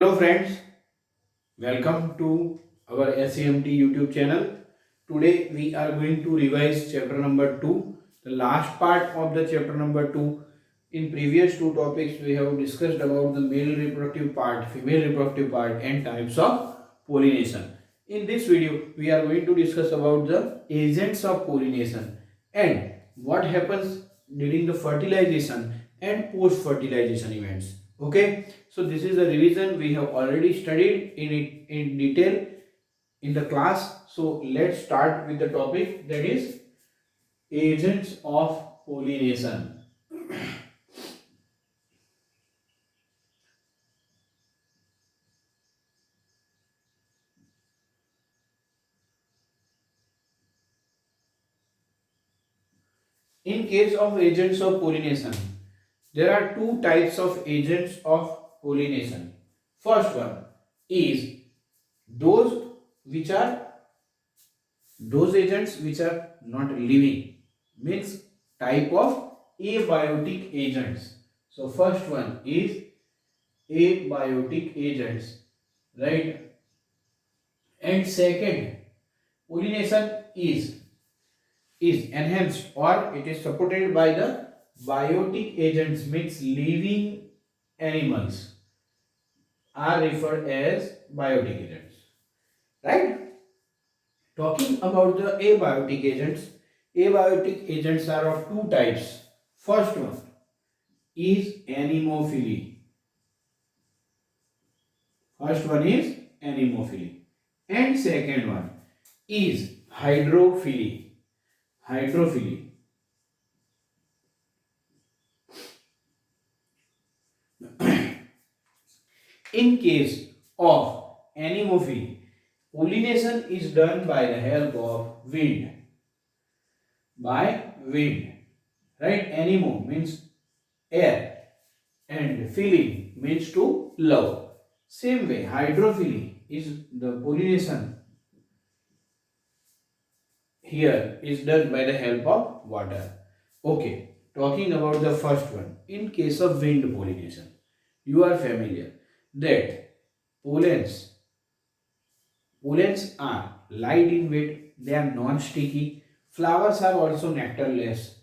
Hello friends, welcome to our SCMT YouTube channel. Today we are going to revise chapter number 2, the last part of the chapter number 2. In previous two topics we have discussed about the male reproductive part, female reproductive part and types of pollination. In this video we are going to discuss about the agents of pollination and what happens during the fertilization and post fertilization events. Okay, so this is a revision we have already studied in it in detail in the class. So let's start with the topic, that is agents of pollination. In case of agents of pollination, there are two types of agents of pollination. First one is those which are those agents which are not living, means type of abiotic agents. So first one is abiotic agents, right? And second, pollination is enhanced or it is supported by the biotic agents, means living animals are referred as biotic agents, right? Talking about the abiotic agents are of two types. First one is anemophily. First one is anemophily. And second one is hydrophily. Hydrophily. In case of anemophily, pollination is done by the help of wind. By wind. Right? Anemo means air and phily means to love. Same way, hydrophily is the pollination here is done by the help of water. Okay, talking about the first one. In case of wind pollination, you are familiar that pollens pollens are light in weight, they are non-sticky, flowers are also nectarless.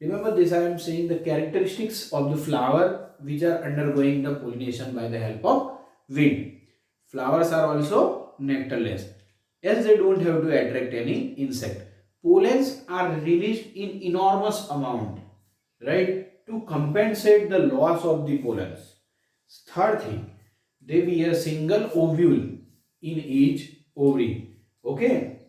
Remember this, I am saying the characteristics of the flower which are undergoing the pollination by the help of wind. Flowers are also nectarless as they don't have to attract any insect. Pollens are released in enormous amount, right, to compensate the loss of the pollens. Third thing, they be a single ovule in each ovary. Okay.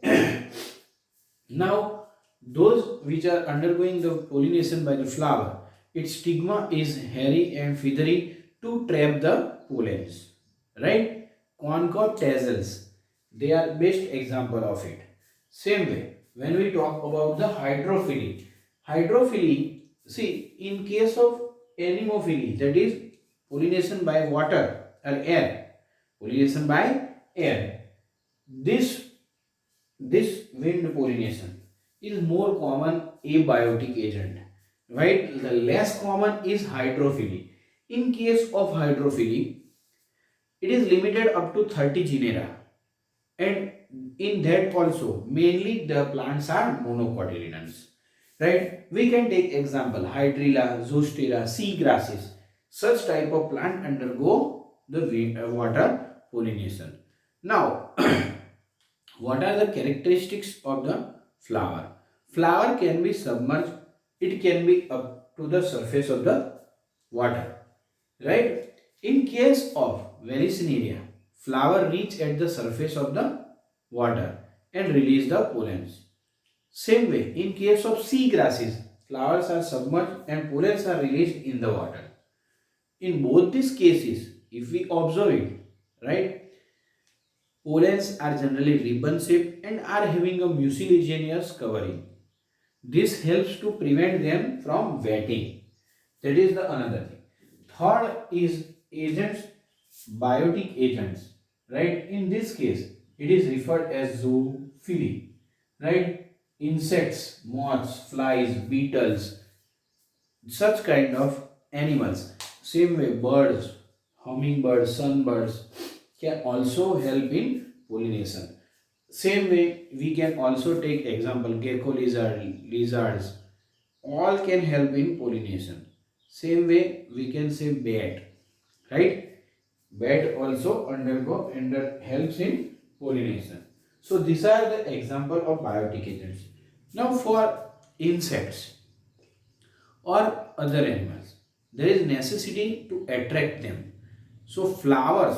Now, those which are undergoing the pollination by the flower, its stigma is hairy and feathery to trap the pollens. Right? Concord tassels, they are best example of it. Same way, when we talk about the hydrophily, see, in case of anemophily, that is pollination by water or air, pollination by air. This wind pollination is more common abiotic agent, right? The less common is hydrophily. In case of hydrophily, it is limited up to 30 genera, and in that also mainly the plants are monocotyledons, right? We can take example hydrilla, zostera, sea grasses. Such type of plant undergo the water pollination. Now, what are the characteristics of the flower? Flower can be submerged, it can be up to the surface of the water, right? In case of Vallisneria, flower reach at the surface of the water and release the pollens. Same way, in case of sea grasses, flowers are submerged and pollens are released in the water. In both these cases, if we observe it, right, pollens are generally ribbon shaped and are having a mucilaginous covering. This helps to prevent them from wetting. That is the another thing. Third is agents, biotic agents. Right? In this case, it is referred as zoophily. Right? Insects, moths, flies, beetles, such kind of animals. Same way, birds, hummingbirds, sunbirds can also help in pollination. Same way, we can also take example gecko lizards, all can help in pollination. Same way, we can say bat, right? Bat also helps in pollination. So these are the example of biotic agents. Now for insects or other animals, there is necessity to attract them. So flowers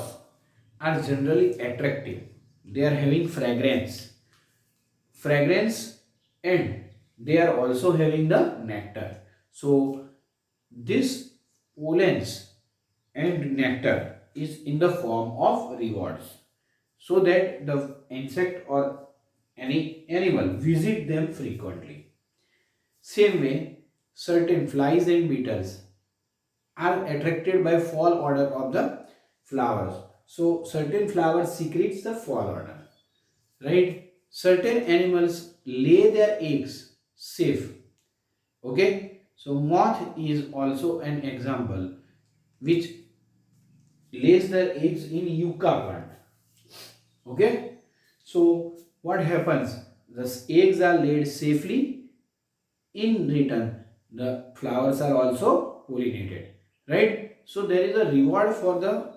are generally attractive. They are having fragrance, and they are also having the nectar. So this pollens and nectar is in the form of rewards, so that the insect or any animal visit them frequently. Same way, certain flies and beetles are attracted by fall odor of the flowers. So certain flowers secretes the fall odor, right? Certain animals lay their eggs safe. Okay, so moth is also an example which lays their eggs in yucca plant. Okay, so what happens? The eggs are laid safely. In return, the flowers are also pollinated, right? So there is a reward for the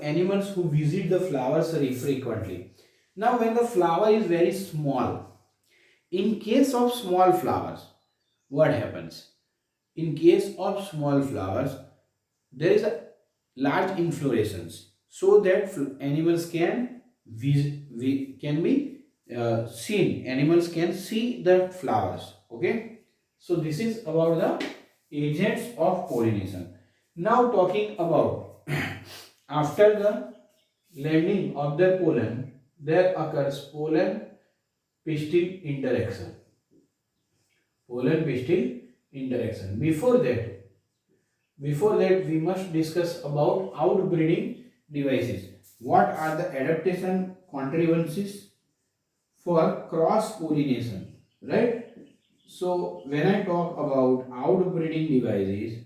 animals who visit the flowers very frequently. Now, when the flower is very small, in case of small flowers, what happens? In case of small flowers, there is a large inflorescence, so that animals can can be seen. Animals can see the flowers. Okay, so this is about the agents of pollination. Now talking about after the landing of the pollen, there occurs pollen pistil interaction. Pollen pistil interaction. Before that, we must discuss about outbreeding devices. What are the adaptation contrivances for cross pollination, right? So when I talk about outbreeding devices,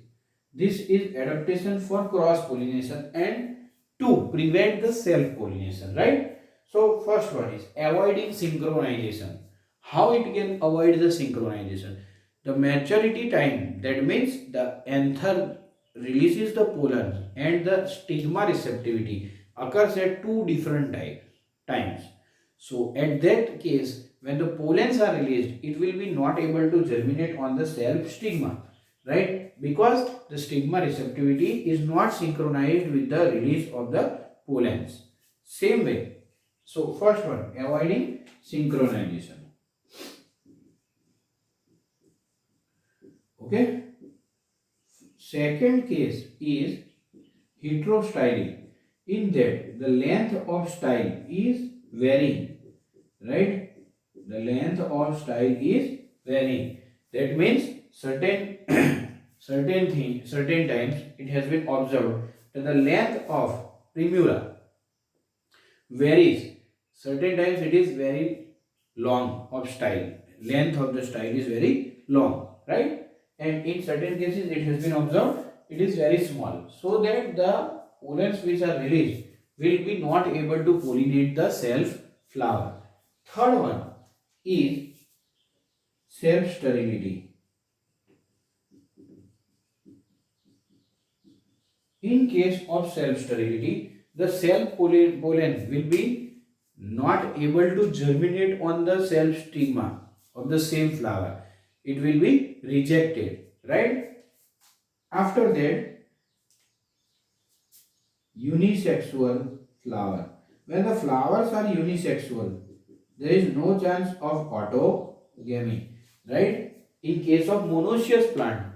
this is adaptation for cross pollination and to prevent the self pollination, right? So first one is avoiding synchronization. How it can avoid the synchronization? The maturity time, that means the anther releases the pollen and the stigma receptivity occurs at two different times. So at that case, when the pollens are released, it will be not able to germinate on the self stigma, right? Because the stigma receptivity is not synchronized with the release of the pollens. Same way. So first one, avoiding synchronization. Okay. Second case is heterostyling. In that the length of style is varying, right? The length of style is varying. That means certain certain times it has been observed that the length of primula varies. Certain times it is very long of style. Length of the style is very long, right? And in certain cases it has been observed it is very small. So that the pollens which are released will be not able to pollinate the self flower. Third one is self sterility. In case of self sterility, the self pollen will be not able to germinate on the self stigma of the same flower. It will be rejected, right? After that, unisexual flower. When the flowers are unisexual, there is no chance of autogamy, right? In case of monoecious plant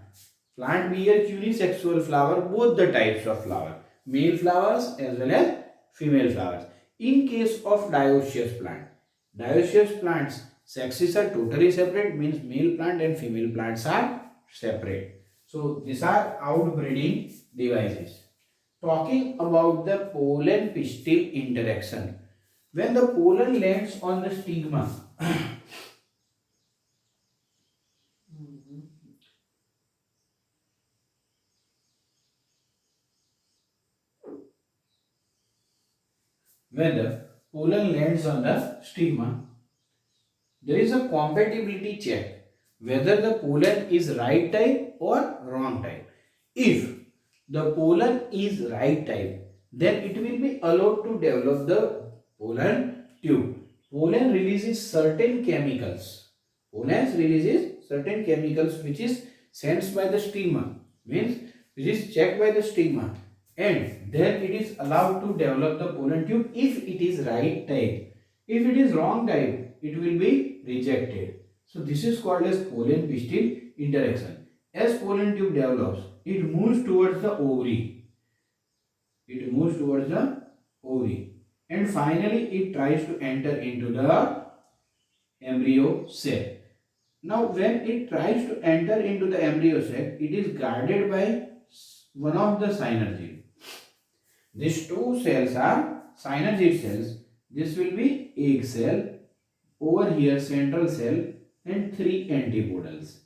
bears unisexual flower, both the types of flower, male flowers as well as female flowers. In case of dioecious plants, sexes are totally separate, means male plant and female plants are separate. So these are outbreeding devices. Talking about the pollen pistil interaction. When the pollen lands on the stigma, when the pollen lands on the stigma, there is a compatibility check whether the pollen is right type or wrong type. If the pollen is right type, then it will be allowed to develop the pollen tube. Pollen releases certain chemicals. Pollen releases certain chemicals which is sensed by the stigma, means which is checked by the stigma, and then it is allowed to develop the pollen tube if it is right type. If it is wrong type, it will be rejected. So this is called as pollen pistil interaction. As pollen tube develops, it moves towards the ovary. It moves towards the ovary. And finally, it tries to enter into the embryo sac. Now, when it tries to enter into the embryo sac, it is guarded by one of the synergy. These two cells are synergid cells. This will be egg cell, over here central cell, and three antipodals.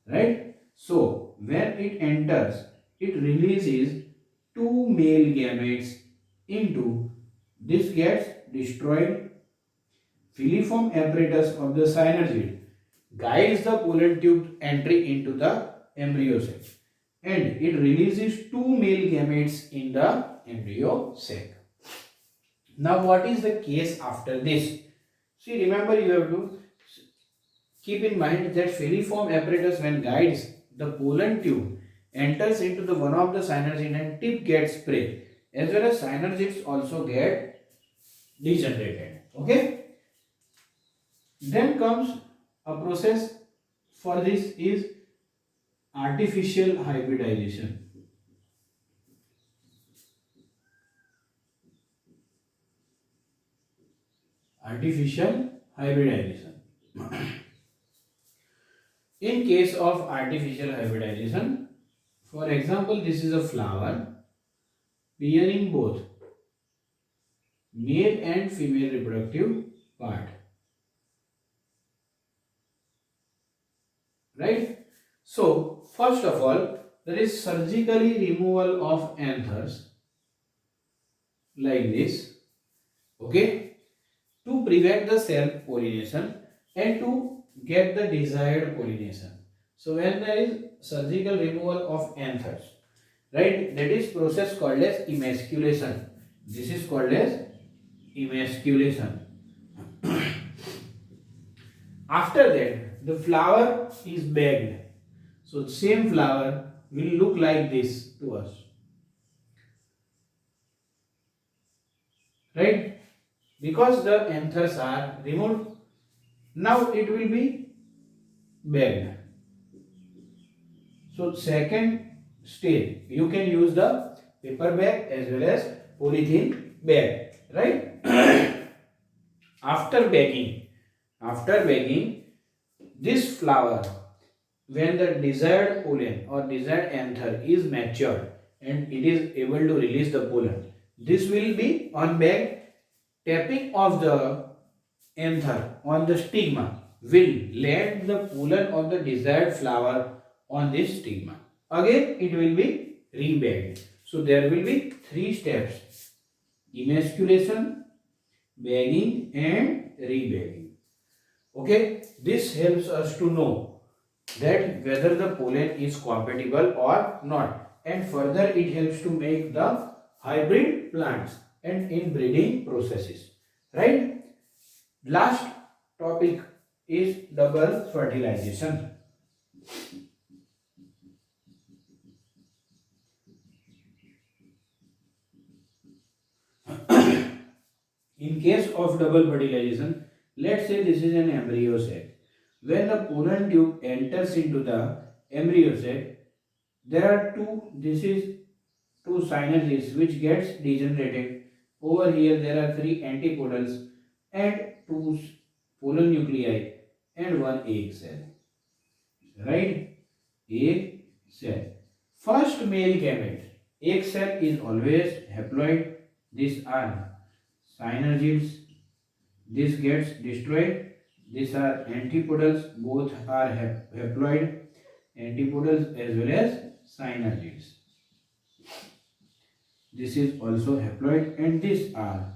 Right? So, when it enters, it releases two male gametes into, this gets destroyed. Filiform apparatus of the synergid guides the pollen tube entry into the embryo sac, and it releases two male gametes in the embryo sac. Now, what is the case after this? See, remember, you have to keep in mind that filiform apparatus, when guides the pollen tube, enters into the one of the synergid and tip gets sprayed, as well as synergids also get degenerated. Okay. Then comes a process for this is artificial hybridization. Artificial hybridization. In case of artificial hybridization, for example, this is a flower bearing both male and female reproductive part. Right? So, first of all, there is surgically removal of anthers like this, okay, to prevent the self-pollination and to get the desired pollination. So, when there is surgical removal of anthers, right, that is process called as emasculation. This is called as emasculation. After that, the flower is bagged. So, same flower will look like this to us. Right? Because the anthers are removed, now it will be bagged. So, second stage, you can use the paper bag as well as polythene bag. Right? After bagging, this flower, when the desired pollen or desired anther is matured and it is able to release the pollen, this will be unbagged. Tapping of the anther on the stigma will land the pollen of the desired flower on this stigma. Again, it will be rebagged. So, there will be three steps: emasculation, bagging, and rebagging. Okay, this helps us to know that whether the pollen is compatible or not, and further it helps to make the hybrid plants and in breeding processes. Right? Last topic is double fertilization. In case of double fertilization, let's say this is an embryo sac. When the pollen tube enters into the embryo sac, there are two synergies which gets degenerated. Over here there are three antipodals and two pollen nuclei and one egg cell. Right? Egg cell. First male gamete. Egg cell is always haploid. These are synergids. This gets destroyed. These are antipodals. Both are haploid. Antipodals as well as synergids. This is also haploid, and these are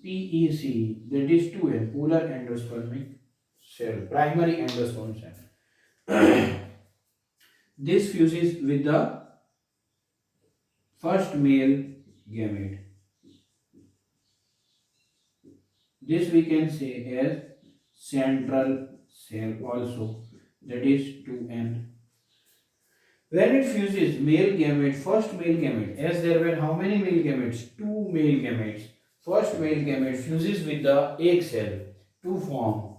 PEC, that is 2N, polar endospermic cell, primary endosperm cell. This fuses with the first male gamete. This we can say as central cell also, that is 2N. When it fuses male gamete, first male gamete, as there were how many male gametes? Two male gametes. First male gamete fuses with the egg cell to form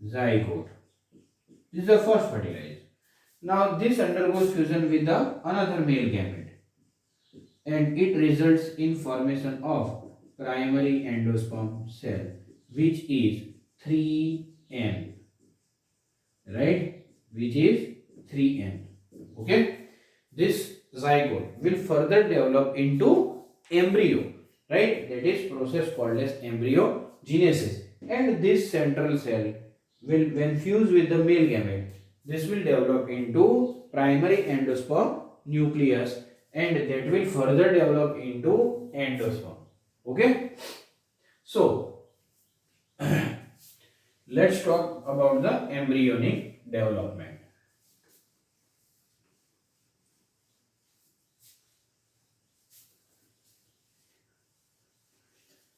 zygote. This is the first fertilization. Now this undergoes fusion with the another male gamete and it results in formation of primary endosperm cell, which is 3N, right? Which is 3N. Okay, this zygote will further develop into embryo, right? That is process called as embryogenesis. And this central cell will, when fused with the male gamete, this will develop into primary endosperm nucleus, and that will further develop into endosperm. Okay, so let's talk about the embryonic development.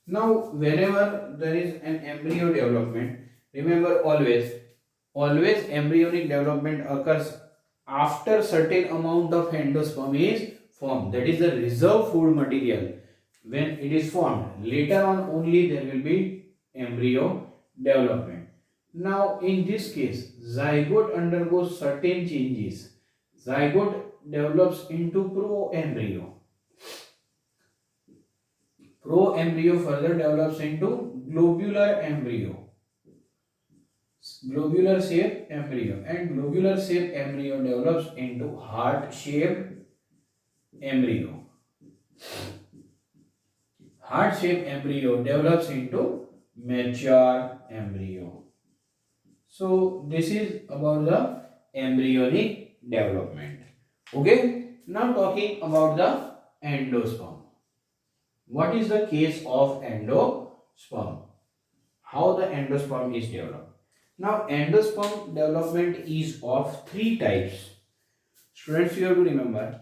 Now, whenever there is an embryo development, remember always embryonic development occurs after certain amount of endosperm is formed. That is the reserve food material. When it is formed, later on only there will be embryo development. Now, in this case, zygote undergoes certain changes. Zygote develops into pro-embryo. Pro-embryo further develops into globular embryo. Globular shape embryo, and globular shape embryo develops into heart shaped embryo. Heart shaped embryo develops into mature embryo. So this is about the embryonic development. Okay, now talking about the endosperm. What is the case of endosperm? How the endosperm is developed? Now, endosperm development is of three types. Students, you have to remember.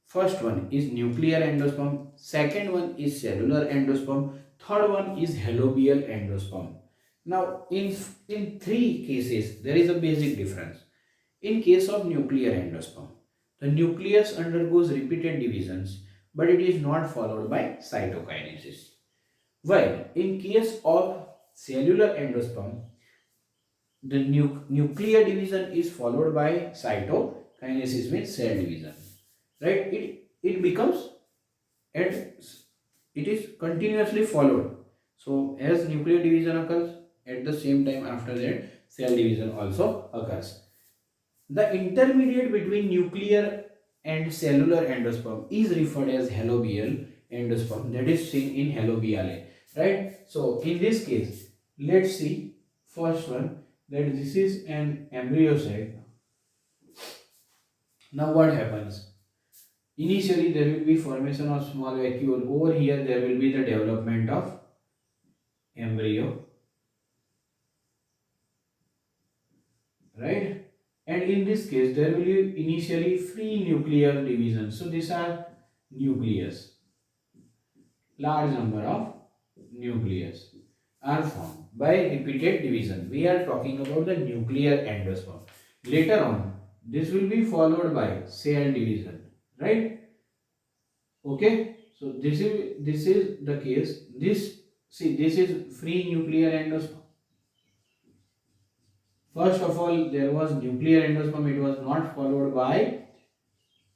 First one is nuclear endosperm. Second one is cellular endosperm. Third one is halobial endosperm. Now, in three cases, there is a basic difference. In case of nuclear endosperm, the nucleus undergoes repeated divisions, but it is not followed by cytokinesis. While in case of cellular endosperm, the nuclear division is followed by cytokinesis, means cell division, right? It becomes, and it is continuously followed. So as nuclear division occurs, at the same time after that cell division also occurs. The intermediate between nuclear and cellular endosperm is referred as halobial endosperm, that is seen in halobiale, right? So in this case, let's see first one, that this is an embryo sac. Now what happens? Initially there will be formation of small vacuole. Over here there will be the development of embryo, right? And in this case there will be initially free nuclear division. So these are nucleus. Large number of nucleus are formed by repeated division. We are talking about the nuclear endosperm. Later on, this will be followed by cell division, right? Okay. So this is the case. This is free nuclear endosperm. First of all, there was nuclear endosperm. It was not followed by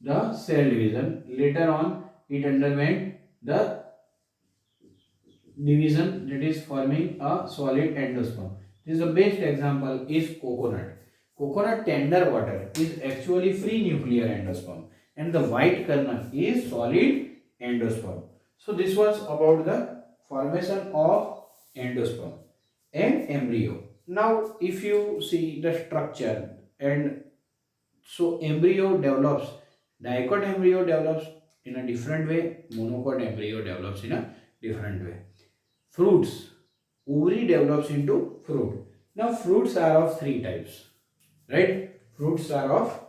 the cell division. Later on, it underwent the division, that is forming a solid endosperm. This is the best example is coconut. Coconut tender water is actually free nuclear endosperm, and the white kernel is solid endosperm. So this was about the formation of endosperm and embryo. Now if you see the structure, and so embryo develops, dicot embryo develops in a different way, monocot embryo develops in a different way. fruits. Ovary develops into fruit. Now fruits are of three types, right? Fruits are of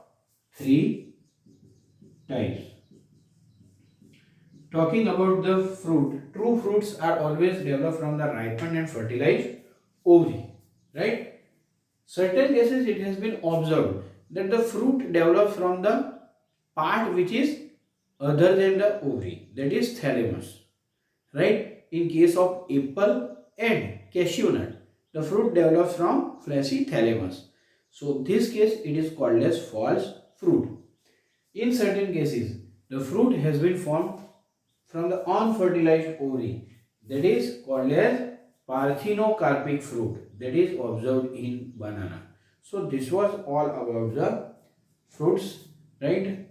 three types. Talking about the fruit, true fruits are always developed from the ripened and fertilized ovary, right? Certain cases it has been observed that the fruit develops from the part which is other than the ovary, that is thalamus, right? In case of apple and cashew nut, the fruit develops from fleshy thalamus. So this case it is called as false fruit. In certain cases, the fruit has been formed from the unfertilized ovary, that is called as parthenocarpic fruit, that is observed in banana. So this was all about the fruits, right?